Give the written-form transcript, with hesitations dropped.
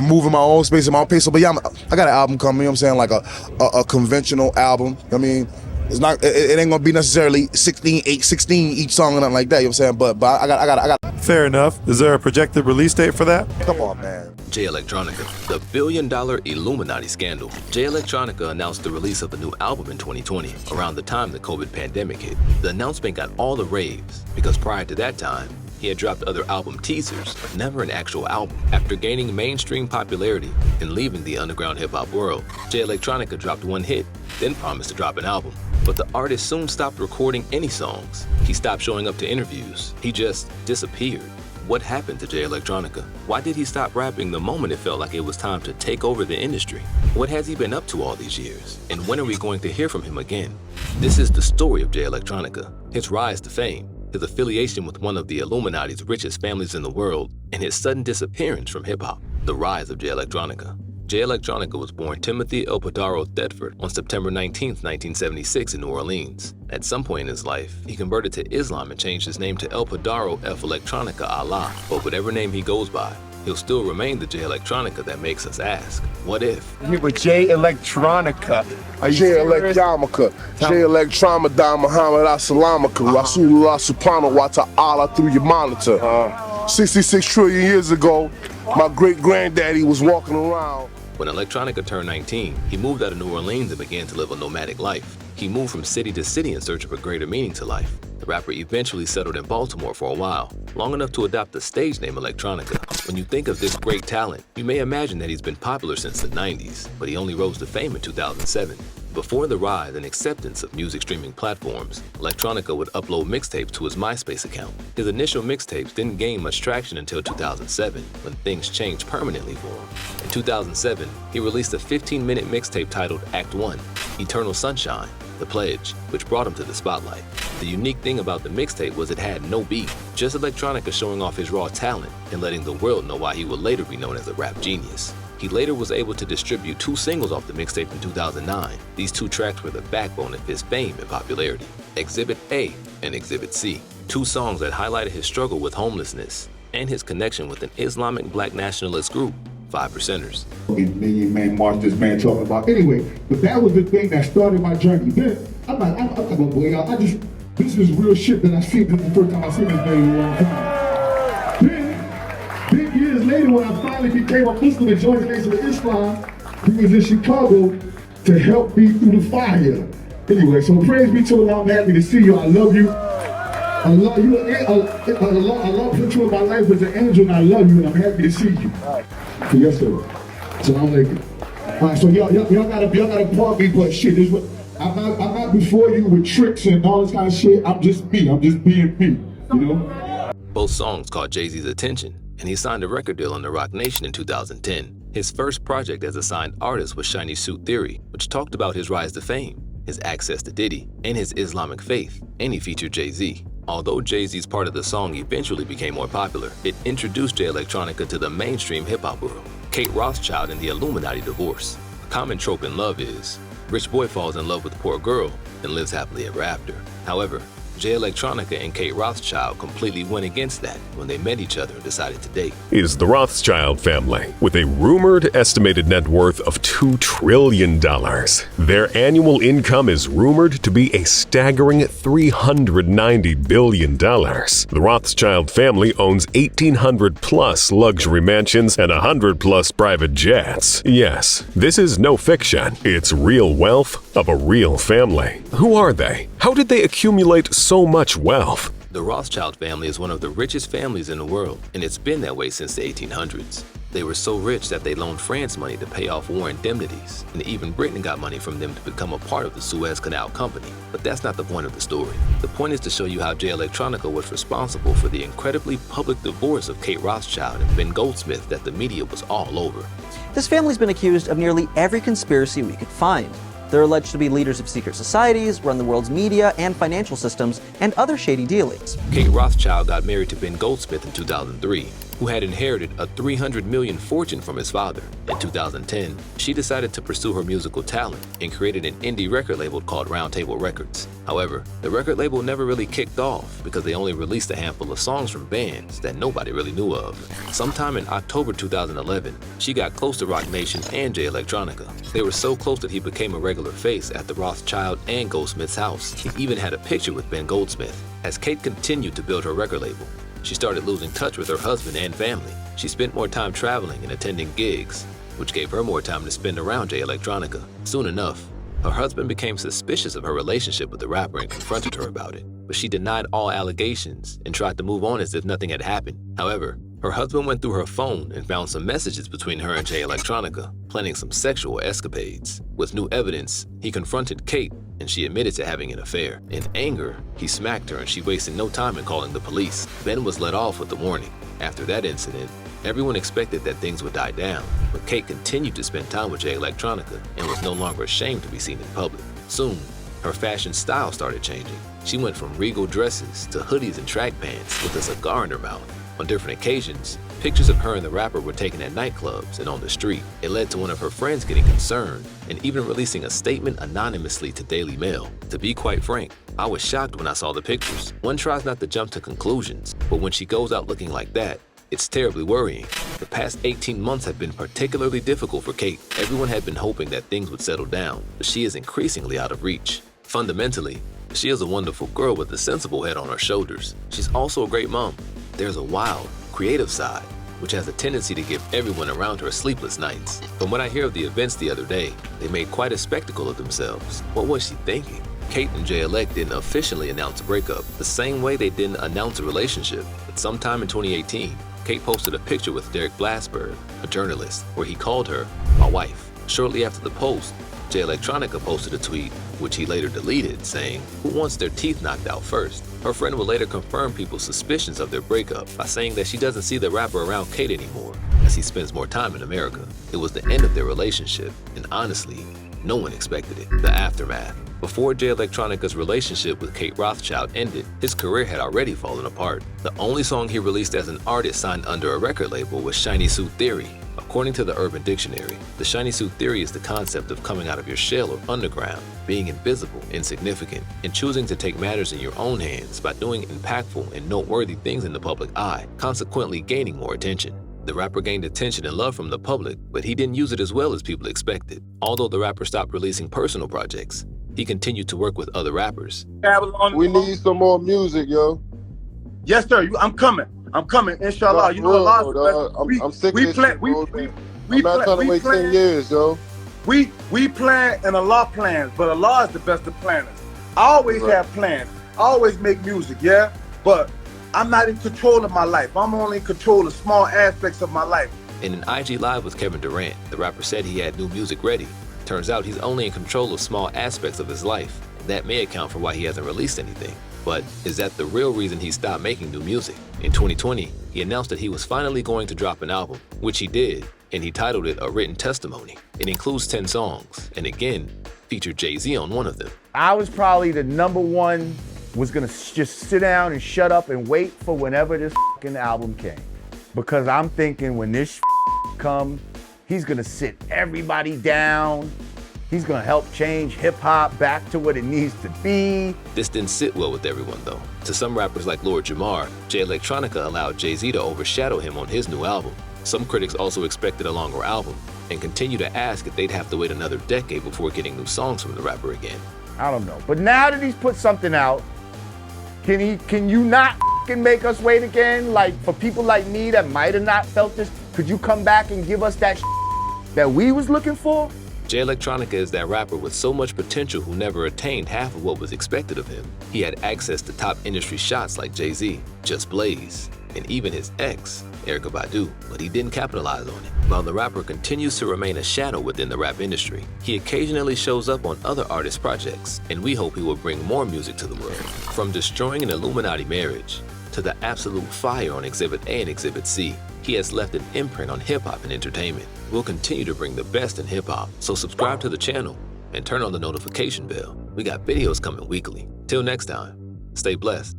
moving my own space and my own pace. So, but yeah, I got an album coming, you know what I'm saying, like a conventional album. I mean, it's not, it ain't gonna be necessarily 16 each song or nothing like that, you know what I'm saying, but I got. Fair enough. Is there a projected release date for that? Come on, man. Jay Electronica, the billion-dollar Illuminati scandal. Jay Electronica announced the release of a new album in 2020, around the time the COVID pandemic hit. The announcement got all the raves, because prior to that time, he had dropped other album teasers, but never an actual album. After gaining mainstream popularity and leaving the underground hip-hop world, Jay Electronica dropped one hit, then promised to drop an album. But the artist soon stopped recording any songs. He stopped showing up to interviews. He just disappeared. What happened to Jay Electronica? Why did he stop rapping the moment it felt like it was time to take over the industry? What has he been up to all these years? And when are we going to hear from him again? This is the story of Jay Electronica, his rise to fame, his affiliation with one of the Illuminati's richest families in the world, and his sudden disappearance from hip-hop, the rise of Jay Electronica. Jay Electronica was born Timothy El Padaro Thetford on September 19, 1976 in New Orleans. At some point in his life, he converted to Islam and changed his name to El Padaro F. Electronica Allah. But whatever name he goes by, he'll still remain the Jay Electronica that makes us ask, what if? Here with Jay Electronica. Jay Electronica. Jay Electronica, Muhammad Assalamaka, Rasulullah Subhanahu wa Ta'ala through your monitor. 66 trillion years ago, my great-granddaddy was walking around. When Electronica turned 19, he moved out of New Orleans and began to live a nomadic life. He moved from city to city in search of a greater meaning to life. The rapper eventually settled in Baltimore for a while, long enough to adopt the stage name Electronica. When you think of this great talent, you may imagine that he's been popular since the 90s, but he only rose to fame in 2007. Before the rise and acceptance of music streaming platforms, Electronica would upload mixtapes to his MySpace account. His initial mixtapes didn't gain much traction until 2007, when things changed permanently for him. In 2007, he released a 15-minute mixtape titled Act 1, Eternal Sunshine, The Pledge, which brought him to the spotlight. The unique thing about the mixtape was it had no beat, just Electronica showing off his raw talent and letting the world know why he would later be known as a rap genius. He later was able to distribute 2 singles off the mixtape in 2009. These 2 tracks were the backbone of his fame and popularity, Exhibit A and Exhibit C, 2 songs that highlighted his struggle with homelessness and his connection with an Islamic black nationalist group, 5 Percenters. Million Man March, this man talking about. Anyway, but that was the thing that started my journey. Then, I'm not gonna boy, y'all. This is real shit that I see. This is the first time I seen this man in a long time. Then, years later, when I finally became a Muslim and joined the Nation of Islam, he was in Chicago to help me through the fire. Anyway, so praise be to Allah. I'm happy to see you. I love you. I love you. Allah put you in my life as an angel, and I love you, and I'm happy to see you. So yes, sir. So I'm like, all right. So y'all gotta pardon me, but shit, this what I'm not before you with tricks and all this kind of shit. I'm just me. I'm just being me. You know. Both songs caught Jay-Z's attention, and he signed a record deal on the Roc Nation in 2010. His first project as a signed artist was Shiny Suit Theory, which talked about his rise to fame, his access to Diddy, and his Islamic faith, and he featured Jay-Z. Although Jay-Z's part of the song eventually became more popular, it introduced Jay Electronica to the mainstream hip-hop world. Kate Rothschild and the Illuminati divorce. A common trope in love is, rich boy falls in love with poor girl and lives happily ever after. However, Jay Electronica and Kate Rothschild completely went against that when they met each other and decided to date. Is the Rothschild family, with a rumored estimated net worth of $2 trillion. Their annual income is rumored to be a staggering $390 billion. The Rothschild family owns 1,800 plus luxury mansions and 100 plus private jets. Yes, this is no fiction. It's real wealth of a real family. Who are they? How did they accumulate so much wealth? The Rothschild family is one of the richest families in the world, and it's been that way since the 1800s. They were so rich that they loaned France money to pay off war indemnities, and even Britain got money from them to become a part of the Suez Canal Company. But that's not the point of the story. The point is to show you how Jay Electronica was responsible for the incredibly public divorce of Kate Rothschild and Ben Goldsmith that the media was all over. This family's been accused of nearly every conspiracy we could find. They're alleged to be leaders of secret societies, run the world's media and financial systems, and other shady dealings. Kate Rothschild got married to Ben Goldsmith in 2003. who had inherited a $300 million fortune from his father. In 2010, she decided to pursue her musical talent and created an indie record label called Round Table Records. However, the record label never really kicked off because they only released a handful of songs from bands that nobody really knew of. Sometime in October 2011, she got close to Roc Nation and Jay Electronica. They were so close that he became a regular face at the Rothschild and Goldsmith's house. He even had a picture with Ben Goldsmith. As Kate continued to build her record label, she started losing touch with her husband and family. She spent more time traveling and attending gigs, which gave her more time to spend around Jay Electronica. Soon enough, her husband became suspicious of her relationship with the rapper and confronted her about it, but she denied all allegations and tried to move on as if nothing had happened. However, her husband went through her phone and found some messages between her and Jay Electronica, planning some sexual escapades. With new evidence, he confronted Kate, and she admitted to having an affair. In anger, he smacked her and she wasted no time in calling the police. Ben was let off with a warning. After that incident, everyone expected that things would die down, but Kate continued to spend time with Jay Electronica and was no longer ashamed to be seen in public. Soon, her fashion style started changing. She went from regal dresses to hoodies and track pants with a cigar in her mouth. On different occasions, pictures of her and the rapper were taken at nightclubs and on the street. It led to one of her friends getting concerned and even releasing a statement anonymously to Daily Mail. To be quite frank, I was shocked when I saw the pictures. One tries not to jump to conclusions, but when she goes out looking like that, it's terribly worrying. The past 18 months have been particularly difficult for Kate. Everyone had been hoping that things would settle down, but she is increasingly out of reach. Fundamentally, she is a wonderful girl with a sensible head on her shoulders. She's also a great mom. There's a wild, creative side, which has a tendency to give everyone around her sleepless nights. From what I hear of the events the other day, they made quite a spectacle of themselves. What was she thinking? Kate and Jay Elect didn't officially announce a breakup, the same way they didn't announce a relationship. But sometime in 2018, Kate posted a picture with Derek Blasberg, a journalist, where he called her my wife. Shortly after the post, Jay Electronica posted a tweet, which he later deleted, saying, "Who wants their teeth knocked out first?" Her friend would later confirm people's suspicions of their breakup by saying that she doesn't see the rapper around Kate anymore, as he spends more time in America. It was the end of their relationship, and honestly, no one expected it. The aftermath. Before Jay Electronica's relationship with Kate Rothschild ended, his career had already fallen apart. The only song he released as an artist signed under a record label was Shiny Suit Theory. According to the Urban Dictionary, the shiny suit theory is the concept of coming out of your shell or underground, being invisible, insignificant, and choosing to take matters in your own hands by doing impactful and noteworthy things in the public eye, consequently gaining more attention. The rapper gained attention and love from the public, but he didn't use it as well as people expected. Although the rapper stopped releasing personal projects, he continued to work with other rappers. We need some more music, yo. Yes, sir. I'm coming. Inshallah. You know, I'm sick of this shit, bro. I'm not trying to wait 10 years, yo. We plan and Allah plans, but Allah is the best of planners. I always have plans. I always make music, yeah? But I'm not in control of my life. I'm only in control of small aspects of my life. In an IG Live with Kevin Durant, the rapper said he had new music ready. Turns out he's only in control of small aspects of his life. That may account for why he hasn't released anything. But is that the real reason he stopped making new music? In 2020, he announced that he was finally going to drop an album, which he did, and he titled it A Written Testimony. It includes 10 songs, and again, featured Jay-Z on one of them. I was probably the number one, was gonna just sit down and shut up and wait for whenever this fucking album came. Because I'm thinking when this come, he's gonna sit everybody down. He's gonna help change hip-hop back to what it needs to be. This didn't sit well with everyone though. To some rappers like Lord Jamar, Jay Electronica allowed Jay-Z to overshadow him on his new album. Some critics also expected a longer album and continue to ask if they'd have to wait another decade before getting new songs from the rapper again. I don't know, but now that he's put something out, can you not make us wait again? Like for people like me that might have not felt this, could you come back and give us that that we was looking for? Jay Electronica is that rapper with so much potential who never attained half of what was expected of him. He had access to top industry shots like Jay-Z, Just Blaze, and even his ex, Erykah Badu, but he didn't capitalize on it. While the rapper continues to remain a shadow within the rap industry, he occasionally shows up on other artists' projects, and we hope he will bring more music to the world. From destroying an Illuminati marriage to the absolute fire on Exhibit A and Exhibit C, he has left an imprint on hip-hop and entertainment. We'll continue to bring the best in hip-hop, so subscribe to the channel and turn on the notification bell. We got videos coming weekly. Till next time, stay blessed.